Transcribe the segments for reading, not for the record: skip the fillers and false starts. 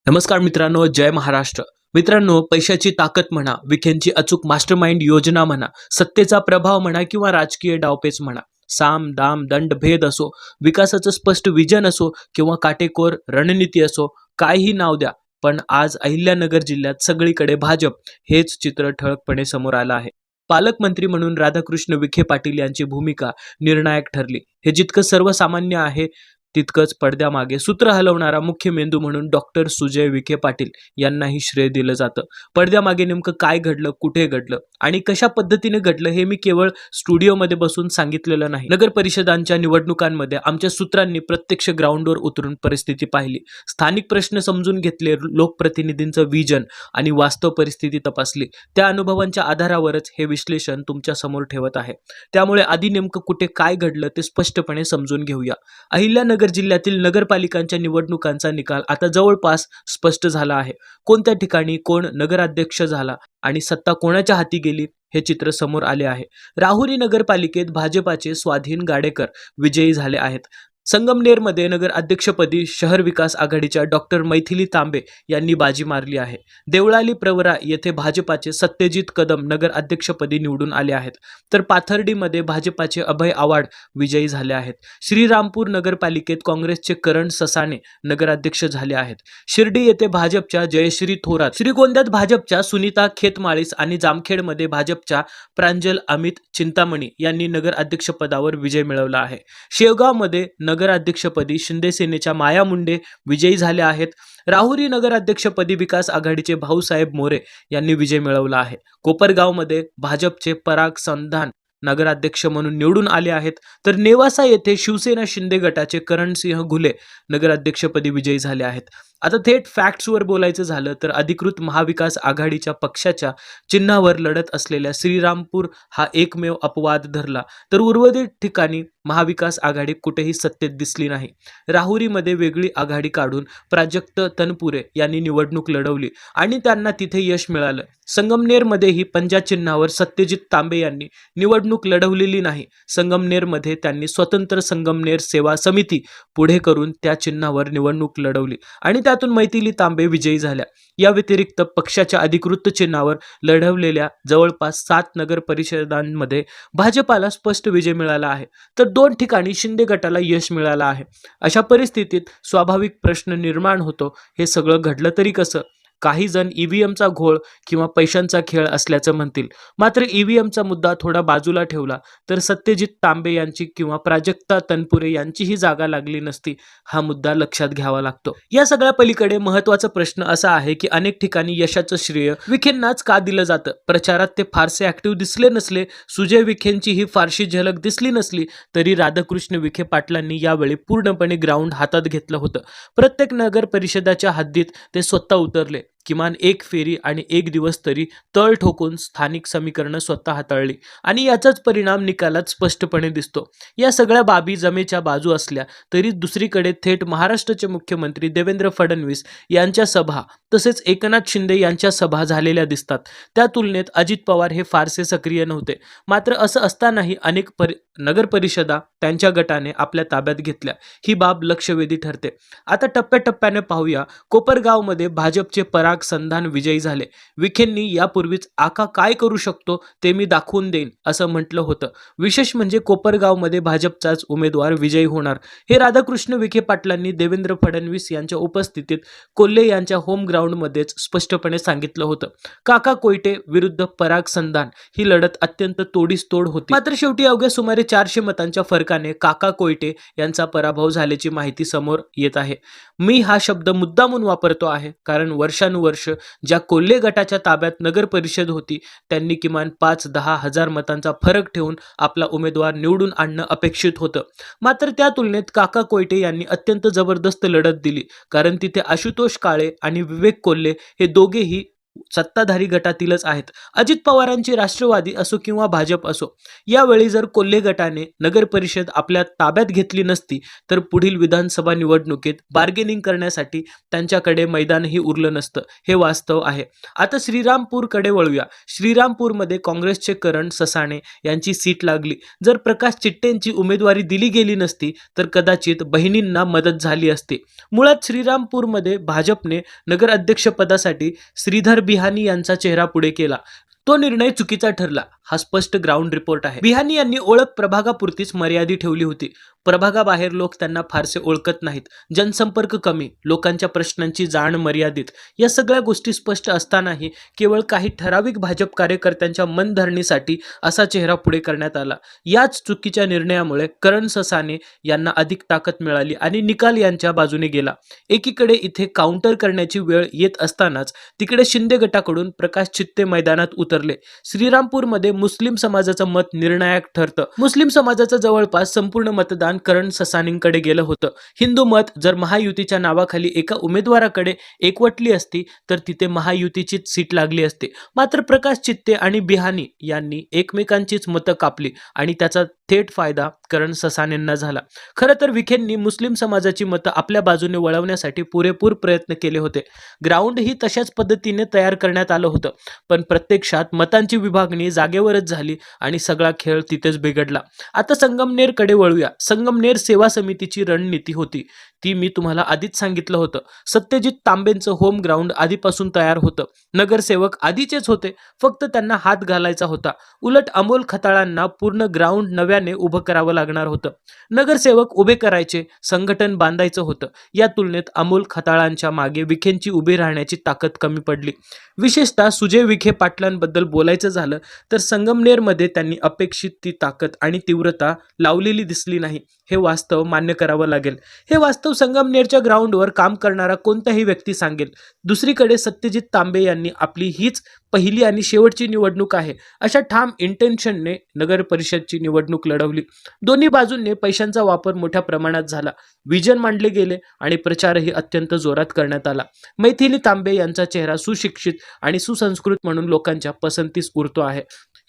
नमस्कार मित्रांनो, जय महाराष्ट्र. मित्रांनो, पैशाची ताकद म्हणा, विखेंची अचूक मास्टरमाइंड योजना म्हणा, सत्तेचा प्रभाव म्हणा किंवा राजकीय डावपेच म्हणा, साम दाम दंड भेद असो, विकासाचं स्पष्ट विजन असो किंवा काटेकोर रणनीती असो, काहीही नाव द्या, पण आज अहिल्यानगर जिल्ह्यात सगळीकडे भाजप हेच चित्र ठळकपणे समोर आलं आहे. पालकमंत्री म्हणून राधाकृष्ण विखे पाटील यांची भूमिका निर्णायक ठरली. हे जितकं सर्वसामान्य आहे तितकंच पडद्यामागे सूत्र हलवणारा मुख्य मेंदू म्हणून डॉक्टर सुजय विखे पाटील यांनाही श्रेय दिलं जातं. पडद्यामागे नेमकं काय घडलं, कुठे घडलं आणि कशा पद्धतीने घडलं हे मी केवळ स्टुडिओमध्ये बसून सांगितलेलं नाही. नगर परिषदांच्या निवडणुकांमध्ये आमच्या सूत्रांनी प्रत्यक्ष ग्राउंडवर उतरून परिस्थिती पाहिली, स्थानिक प्रश्न समजून घेतले, लोकप्रतिनिधींचं विजन आणि वास्तव परिस्थिती तपासली. त्या अनुभवांच्या आधारावरच हे विश्लेषण तुमच्या समोर ठेवत आहे. त्यामुळे आधी नेमकं कुठे काय घडलं ते स्पष्टपणे समजून घेऊया. अहिल्यानगर जिल्ह्यातील नगरपालिकांच्या निवडणुकांचा निकाल आता जवळपास स्पष्ट झाला आहे. कोणत्या ठिकाणी कोण नगराध्यक्ष झाला आणि सत्ता कोणाच्या हाती गेली हे चित्र समोर आले आहे. राहुरी नगरपालिकेत भाजपाचे स्वाधीन गाडेकर विजयी झाले आहेत. संगमनेरमध्ये नगर अध्यक्षपदी शहर विकास आघाडीच्या डॉक्टर मैथिली तांबे यांनी बाजी मारली आहे. देवळाली प्रवरा येथे भाजपाचे सत्यजित कदम नगर अध्यक्षपदी निवडून आले आहेत, तर पाथर्डीमध्ये भाजपाचे अभय आवाड विजयी झाले आहेत. श्रीरामपूर नगरपालिकेत काँग्रेसचे करण ससाणे नगराध्यक्ष झाले आहेत. शिर्डी येथे भाजपच्या जयश्री थोरात, श्रीगोंद्यात भाजपच्या सुनीता खेतमाळीस आणि जामखेडमध्ये भाजपच्या प्रांजल अमित चिंतामणी यांनी नगर अध्यक्षपदावर विजय मिळवला आहे. शेवगावमध्ये नगराध्यक्षपदी शिंदे सेनेच्या माया मुंडे विजयी झाल्या आहेत. राहुरी नगराध्यक्षपदी विकास आघाडीचे भाऊसाहेब मोरे यांनी विजय मिळवला आहे. कोपरगावमध्ये भाजपचे पराग संधान नगराध्यक्ष म्हणून निवडून आले आहेत, तर नेवासा येथे शिवसेना शिंदे गटाचे करणसिंह घुले नगराध्यक्षपदी विजयी झाले आहेत. आता थेट फॅक्ट्सवर बोलायचं झालं तर अधिकृत महाविकास आघाडीच्या पक्षाच्या चिन्हावर लढत असलेल्या श्रीरामपूर हा एकमेव अपवाद धरला, तर उर्वरित ठिकाणी महाविकास आघाडी कुठेही सत्तेत दिसली नाही. राहुरीमध्ये वेगळी आघाडी काढून प्राजक्त तनपुरे यांनी निवडणूक लढवली आणि त्यांना तिथे यश मिळालं. संगमनेरमध्येही पंजा चिन्हावर सत्यजित तांबे यांनी निवडणूक लढवलेली नाही. संगमनेरमध्ये त्यांनी स्वतंत्र संगमनेर सेवा समिती पुढे करून त्या चिन्हावर निवडणूक लढवली आणि त्यातून मैथिली तांबे विजयी झाल्या. या व्यतिरिक्त पक्षाच्या अधिकृत चिन्हावर लढवलेल्या जवळपास 7 नगर परिषदांमध्ये भाजपाला स्पष्ट विजय मिळाला आहे, तर 2 ठिकाणी शिंदे गटाला यश मिळालं आहे. अशा परिस्थितीत स्वाभाविक प्रश्न निर्माण होतो, हे सगळं घडलं तरी कसं? काही जण ईव्हीएमचा घोळ किंवा पैशांचा खेळ असल्याचं म्हणतील, मात्र ईव्हीएमचा मुद्दा थोडा बाजूला ठेवला तर सत्यजित तांबे यांची किंवा प्राजक्ता तनपुरे यांचीही जागा लागली नसती, हा मुद्दा लक्षात घ्यावा लागतो. या सगळ्या पलीकडे महत्त्वाचा प्रश्न असा आहे की अनेक ठिकाणी यशाचं श्रेय विखेंनाच का दिलं जातं? प्रचारात ते फारसे ऍक्टिव्ह दिसले नसले, सुजय विखेंची ही फारशी झलक दिसली नसली, तरी राधाकृष्ण विखे पाटलांनी यावेळी पूर्णपणे ग्राउंड हातात घेतलं होतं. प्रत्येक नगर परिषदाच्या हद्दीत ते स्वतः उतरले. किमान एक फेरी आणि एक दिवस तरी तळ ठोकून स्थानिक समीकरणं स्वतः हाताळली आणि याचाच परिणाम निकालात स्पष्टपणे दिसतो. या सगळ्या बाबी जमेच्या बाजू असल्या तरी दुसरीकडे थेट महाराष्ट्राचे मुख्यमंत्री देवेंद्र फडणवीस यांच्या सभा तसेच एकनाथ शिंदे यांच्या सभा झालेल्या दिसतात. त्या तुलनेत अजित पवार हे फारसे सक्रिय नव्हते. मात्र असं असतानाही अनेक नगर परिषदा त्यांच्या गटाने आपल्या ताब्यात घेतल्या, ही बाब लक्षवेधी ठरते. आता टप्प्याटप्प्याने पाहूया. कोपरगावमध्ये भाजपचे पराग संधान विजयी झाले. विखेंनी यापूर्वीच आका काय करू शकतो ते मी दाखवून देईन असं म्हटलं होतं. विशेष म्हणजे कोपरगावमध्ये भाजपचाच उमेदवार विजयी होणार हे राधाकृष्ण विखे पाटलांनी देवेंद्र फडणवीस यांच्या उपस्थितीत कोल्हे यांच्या होम ग्राउंडमध्येच स्पष्टपणे सांगितलं होतं. काका कोयटे विरुद्ध पराग संधान ही लढत अत्यंत तोडीस तोड होती. मात्र शेवटी अवघ्या सुमारे 400 मतांच्या फरकाने काका कोयटे यांचा पराभव झाल्याची माहिती समोर येत आहे. मी हा शब्द मुद्दामून वापरतो आहे कारण वर्षानुवर्ष ज्या कोल्हे गटाच्या ताब्यात नगर परिषद होती त्यांनी किमान 5-10 हजार मतांचा फरक ठेवून आपला उमेदवार निवडून आणणं अपेक्षित होतं. मात्र त्या तुलनेत काका कोयटे यांनी अत्यंत जबरदस्त लढत दिली, कारण तिथे आशुतोष काळे आणि विवेक कोल्हे हे दोघेही सत्ताधारी गटातीलच आहेत. अजित पवारांची राष्ट्रवादी असो किंवा भाजप असो, यावेळी जर कोल्हे गटाने नगर परिषद आपल्या ताब्यात घेतली नसती तर पुढील विधानसभा निवडणुकीत बार्गेनिंग करण्यासाठी त्यांच्याकडे मैदानही उरलं नसतं, हे वास्तव आहे. आता श्रीरामपूरकडे वळूया. श्रीरामपूरमध्ये काँग्रेसचे करण ससाणे यांची सीट लागली. जर प्रकाश चिट्टेंची उमेदवारी दिली गेली नसती तर कदाचित बहिणींना मदत झाली असती. मुळात श्रीरामपूरमध्ये भाजपने नगर अध्यक्षपदासाठी श्रीधर बिहानी यांचा चेहरा पुढे केला. तो निर्णय चुकीचा ठरला, हा स्पष्ट ग्राउंड रिपोर्ट आहे. बिहानी यांनी ओळख प्रभागापुरतीच मर्यादित ठेवली होती. प्रभागाबाहेर लोक त्यांना फारसे ओळखत नाहीत. जनसंपर्क कमी, लोकांच्या प्रश्नांची जाण मर्यादित, या सगळ्या गोष्टी स्पष्ट असतानाही केवळ काही ठराविक भाजप कार्यकर्त्यांच्या मनधरणीसाठी असा चेहरा पुढे करण्यात आला. याच चुकीच्या निर्णयामुळे करण ससाणे यांना अधिक ताकद मिळाली आणि निकाल यांच्या बाजूने गेला. एकीकडे इथे काउंटर करण्याची वेळ येत असतानाच तिकडे शिंदे गटाकडून प्रकाश चित्ते मैदानात उतरले. श्रीरामपूरमध्ये मुस्लिम समाजाचं मत निर्णायक ठरतं. मुस्लिम समाजाचं जवळपास संपूर्ण मतदान करण ससाणेंकडे गेलं होतं. हिंदू मत जर महायुतीच्या नावाखाली एका उमेदवाराकडे एकवटली असती तर तिथे महायुतीचीच सीट लागली असती. मात्र प्रकाश चित्ते आणि बिहानी यांनी एकमेकांचीच मतं कापली आणि त्याचा थेट फायदा करण ससाणेंना झाला. खरं तर विखेंनी मुस्लिम समाजाची मतं आपल्या बाजूने वळवण्यासाठी पुरेपूर प्रयत्न केले होते. ग्राउंडही तशाच पद्धतीने तयार करण्यात आलं होतं, पण प्रत्यक्षात मतांची विभागणी जागेवरच झाली आणि सगळा खेळ तिथेच बिघडला. आता संगमनेरकडे वळूया. संगमनेर सेवा समितीची रणनीती होती ती मी तुम्हाला आधीच सांगितलं होतं. सत्यजित तांबेंचं होम ग्राउंड आधीपासून तयार होतं. नगरसेवक आधीचेच होते, फक्त त्यांना हात घालायचा होता. उलट अमोल खताळांना पूर्ण ग्राउंड नव्याने उभं करावं लागणार होतं. नगरसेवक उभे करायचे, संघटन बांधायचं होतं. या तुलनेत अमोल खताळांच्या मागे विखेंची उभी राहण्याची ताकद कमी पडली. विशेषतः सुजय विखे पाटलांबद्दल बोलायचं झालं तर संगमनेरमध्ये त्यांनी अपेक्षित ती ताकद आणि तीव्रता लावलेली दिसली नाही. हे वास्तव मान्य करावं लागेल. हे वास्तव संगमनेरच्या ग्राउंडवर काम करणारा कोणताही व्यक्ती सांगेल. दुसरीकडे सत्यजित तांबे यांनी आपली हीच पहिली आणि शेवटची निवडणूक आहे अशा ठाम इंटेन्शनने नगर परिषदची निवडणूक लढवली. दोन्ही बाजूंनी पैशांचा वापर मोठ्या प्रमाणात झाला. विजन मांडले गेले आणि प्रचारही अत्यंत जोरात करण्यात आला. मैथिली तांबे यांचा चेहरा सुशिक्षित आणि सुसंस्कृत म्हणून लोकांच्या पसंतीस उरतो आहे,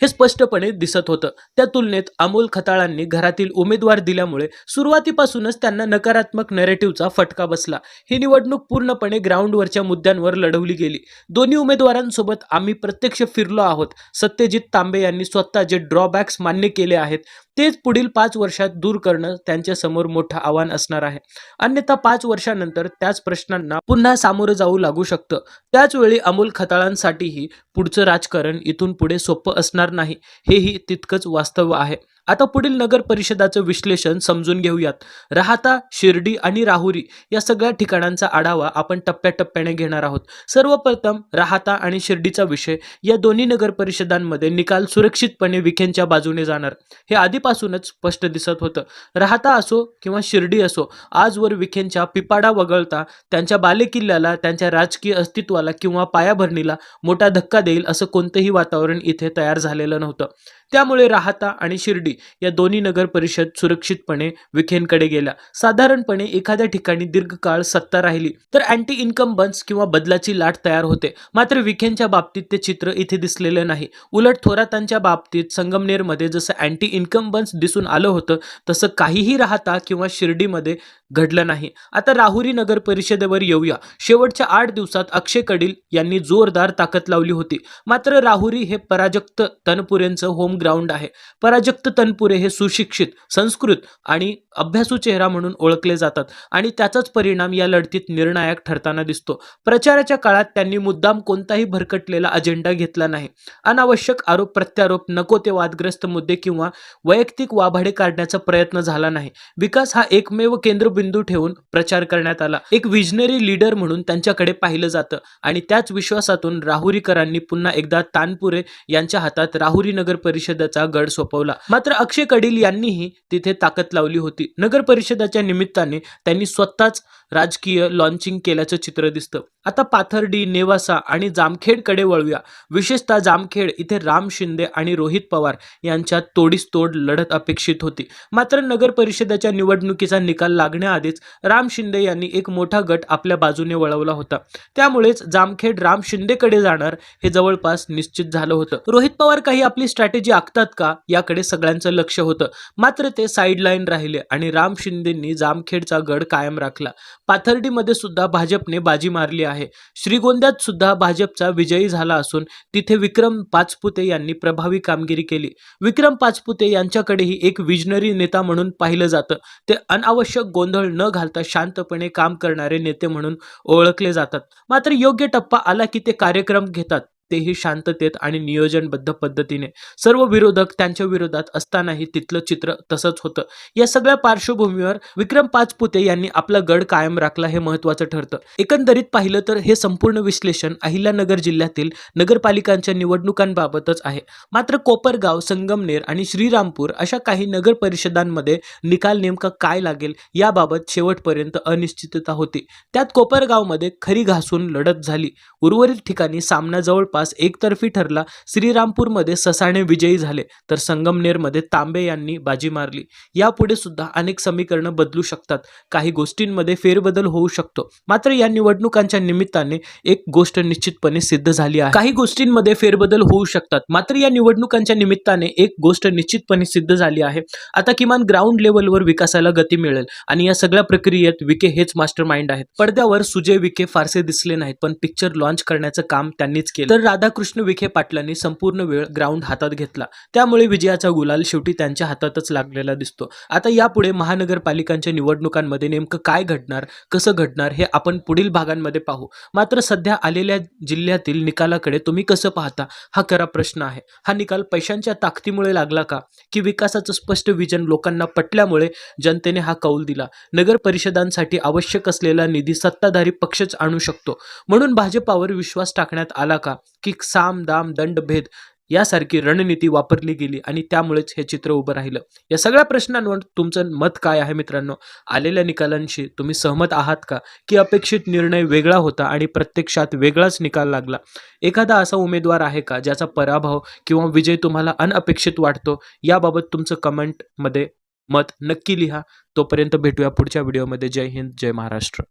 हे स्पष्टपणे दिसत होतं. त्या तुलनेत अमोल खताळांनी घरातील उमेदवार दिल्यामुळे सुरुवातीपासूनच त्यांना नकारात्मक नॅरेटिव्हचा फटका बसला. ही निवडणूक पूर्णपणे ग्राउंडवरच्या मुद्द्यांवर लढवली गेली. दोन्ही उमेदवारांसोबत आम्ही प्रत्यक्ष फिरलो आहोत. सत्यजित तांबे यांनी स्वतः जे ड्रॉबॅक्स मान्य केले आहेत तेच पुढील 5 वर्षात दूर करणं त्यांच्यासमोर मोठं आव्हान असणार आहे. अन्यथा 5 वर्षानंतर त्याच प्रश्नांना पुन्हा सामोरं जाऊ लागू शकतं. त्याचवेळी अमोल खताळांसाठीही पुढचं राजकारण इथून पुढे सोपं असणार नाही, हेही तितकंच वास्तव आहे. आता पुढील नगर परिषदाचं विश्लेषण समजून घेऊयात. राहाता, शिर्डी आणि राहुरी या सगळ्या ठिकाणांचा आढावा आपण टप्प्याटप्प्याने घेणार आहोत. सर्वप्रथम राहाता आणि शिर्डीचा विषय. या दोन्ही नगर परिषदांमध्ये निकाल सुरक्षितपणे विखेंच्या बाजूने जाणार, हे आधीपासूनच स्पष्ट दिसत होतं. राहाता असो किंवा शिर्डी असो, आजवर विखेंच्या पिपाडा वगळता त्यांच्या बालेकिल्ल्याला, त्यांच्या राजकीय अस्तित्वाला किंवा पायाभरणीला मोठा धक्का देईल असं कोणतंही वातावरण इथे तयार झालेलं नव्हतं. त्यामुळे राहाता आणि शिर्डी या दोन्ही नगर परिषद सुरक्षितपणे विखेंकडे गेल्या. साधारणपणे एखाद्या ठिकाणी दीर्घकाळ सत्ता राहिली तर अँटी इन्कम्बन्स किंवा बदलाची लाट तयार होते. मात्र विखेंच्या बाबतीत ते चित्र इथे दिसलेलं नाही. उलट थोरातांच्या बाबतीत संगमनेरमध्ये जसं अँटी इन्कम्बन्स दिसून आलं होतं तसं काहीही राहाता किंवा शिर्डीमध्ये घडलं नाही. आता राहुरी नगर परिषदेवर येऊया. शेवटच्या 8 दिवसात अक्षय कडिल यांनी जोरदार ताकद लावली होती. मात्र राहुरी हे पराजक्त तनपुरेंचं होम ग्राउंड आहे. पराजक्त तनपुरे हे सुशिक्षित, संस्कृत आणि अभ्यासू चेहरा म्हणून ओळखले जातात आणि त्याचाच परिणाम या लढतीत निर्णायक ठरताना दिसतो. प्रचाराच्या काळात त्यांनी मुद्दाम कोणताही भरकटलेला अजेंडा घेतला नाही. अनावश्यक आरोप प्रत्यारोप, नको ते वादग्रस्त मुद्दे किंवा वैयक्तिक वाभाडे काढण्याचा प्रयत्न झाला नाही. विकास हा एकमेव केंद्रबिंदू ठेवून प्रचार करण्यात आला. एक विजनरी लीडर म्हणून त्यांच्याकडे पाहिलं जातं आणि त्याच विश्वासातून राहुरीकरांनी पुन्हा एकदा तानपुरे यांच्या हातात राहुरी नगर परिषद परिषदेचा गड सोपवला. मात्र अक्षय कडिल यांनीही तिथे ताकद लावली होती. नगर परिषदेच्या निमित्ताने त्यांनी स्वतःच राजकीय लॉन्चिंग केल्याचं चित्र दिसतं. आता पाथर्डी, नेवासा आणि जामखेडकडे वळूया. विशेषतः जामखेड इथे राम शिंदे आणि रोहित पवार यांच्यात तोडीस तोड लढत अपेक्षित होती. मात्र नगर परिषदेच्या निवडणुकीचा निकाल लागण्याआधीच राम शिंदे यांनी एक मोठा गट आपल्या बाजूने वळवला होता. त्यामुळेच जामखेड राम शिंदेकडे जाणार हे जवळपास निश्चित झालं होतं. रोहित पवार काही आपली स्ट्रॅटेजी आखतात का याकडे सगळ्यांचं लक्ष होतं. मात्र ते साईडलाईन राहिले आणि राम शिंदेंनी जामखेडचा गड कायम राखला. पाथर्डीमध्ये सुद्धा भाजपने बाजी मारली आहे. श्रीगोंद्यात सुद्धा भाजपचा विजयी झाला असून तिथे विक्रम पाचपुते यांनी प्रभावी कामगिरी केली. विक्रम पाचपुते यांच्याकडेही एक विजनरी नेता म्हणून पाहिलं जातं. ते अनावश्यक गोंधळ न घालता शांतपणे काम करणारे नेते म्हणून ओळखले जातात. मात्र योग्य टप्पा आला की ते कार्यक्रम घेतात, तेही शांततेत आणि नियोजनबद्ध पद्धतीने. सर्व विरोधक त्यांच्या विरोधात असतानाही तिथलं चित्र तसंच होतं. या सगळ्या पार्श्वभूमीवर विक्रम पाचपुते यांनी आपला गड कायम राखला हे महत्त्वाचं ठरतं. एकंदरीत पाहिलं तर हे संपूर्ण विश्लेषण अहिल्यानगर जिल्ह्यातील नगरपालिकांच्या निवडणुकांबाबतच आहे. मात्र कोपरगाव, संगमनेर आणि श्रीरामपूर अशा काही नगर परिषदांमध्ये निकाल नेमका काय लागेल याबाबत शेवटपर्यंत अनिश्चितता होती. त्यात कोपरगावमध्ये खरी घासून लढत झाली. उर्वरित ठिकाणी सामना जवळपास एकतर्फी ठरला. श्रीरामपूरमध्ये ससाणे विजयी झाले तर संगमनेरमध्ये तांबे यांनी बाजी मारली. यापुढे सुद्धा अनेक समीकरणं बदलू शकतात. काही गोष्टींमध्ये फेरबदल होऊ शकतो. मात्र या निवडणुकांच्या निमित्ताने एक गोष्ट निश्चितपणे सिद्ध झाली आहे. काही गोष्टींमध्ये फेरबदल होऊ शकतात. मात्र या निवडणुकांच्या निमित्ताने एक गोष्ट निश्चितपणे सिद्ध झाली आहे. आता किमान ग्राउंड लेवलवर विकासाला गती मिळेल आणि या सगळ्या प्रक्रियेत विखे हेच मास्टर माइंड आहेत. पडद्यावर सुजय विखे फारसे दिसले नाहीत, पण पिक्चर लॉन्च करण्याचं काम त्यांनीच केलं. तर राधाकृष्ण विखे पाटलांनी संपूर्ण वेळ ग्राउंड हातात घेतला. त्यामुळे विजयाचा गुलाल शेवटी त्यांच्या हातातच लागलेला दिसतो. आता यापुढे महानगरपालिकांच्या निवडणुकांमध्ये नेमकं काय घडणार, कसं घडणार हे आपण पुढील भागांमध्ये पाहू. मात्र सध्या आलेल्या जिल्ह्यातील निकालाकडे तुम्ही कसं पाहता हा खरा प्रश्न आहे. हा निकाल पैशांच्या ताकदीमुळे लागला का, की विकासाचं स्पष्ट विजन लोकांना पटल्यामुळे जनतेने हा कौल दिला. नगर परिषदांसाठी आवश्यक असलेला निधी सत्ताधारी पक्षच आणू शकतो म्हणून भाजपावर विश्वास टाकण्यात आला का, की साम दाम दंड भेद यासारखी रणनीती वापरली गेली आणि त्यामुळेच हे चित्र उभं राहिलं. या सगळ्या प्रश्नांवर तुमचं मत काय आहे मित्रांनो? आलेल्या निकालांशी तुम्ही सहमत आहात का, की अपेक्षित निर्णय वेगळा होता आणि प्रत्यक्षात वेगळाच निकाल लागला? एखादा असा उमेदवार आहे का ज्याचा पराभव किंवा विजय तुम्हाला अनपेक्षित वाटतो? याबाबत तुमचं कमेंटमध्ये मत नक्की लिहा. तोपर्यंत भेटूया पुढच्या व्हिडिओमध्ये. जय हिंद, जय महाराष्ट्र.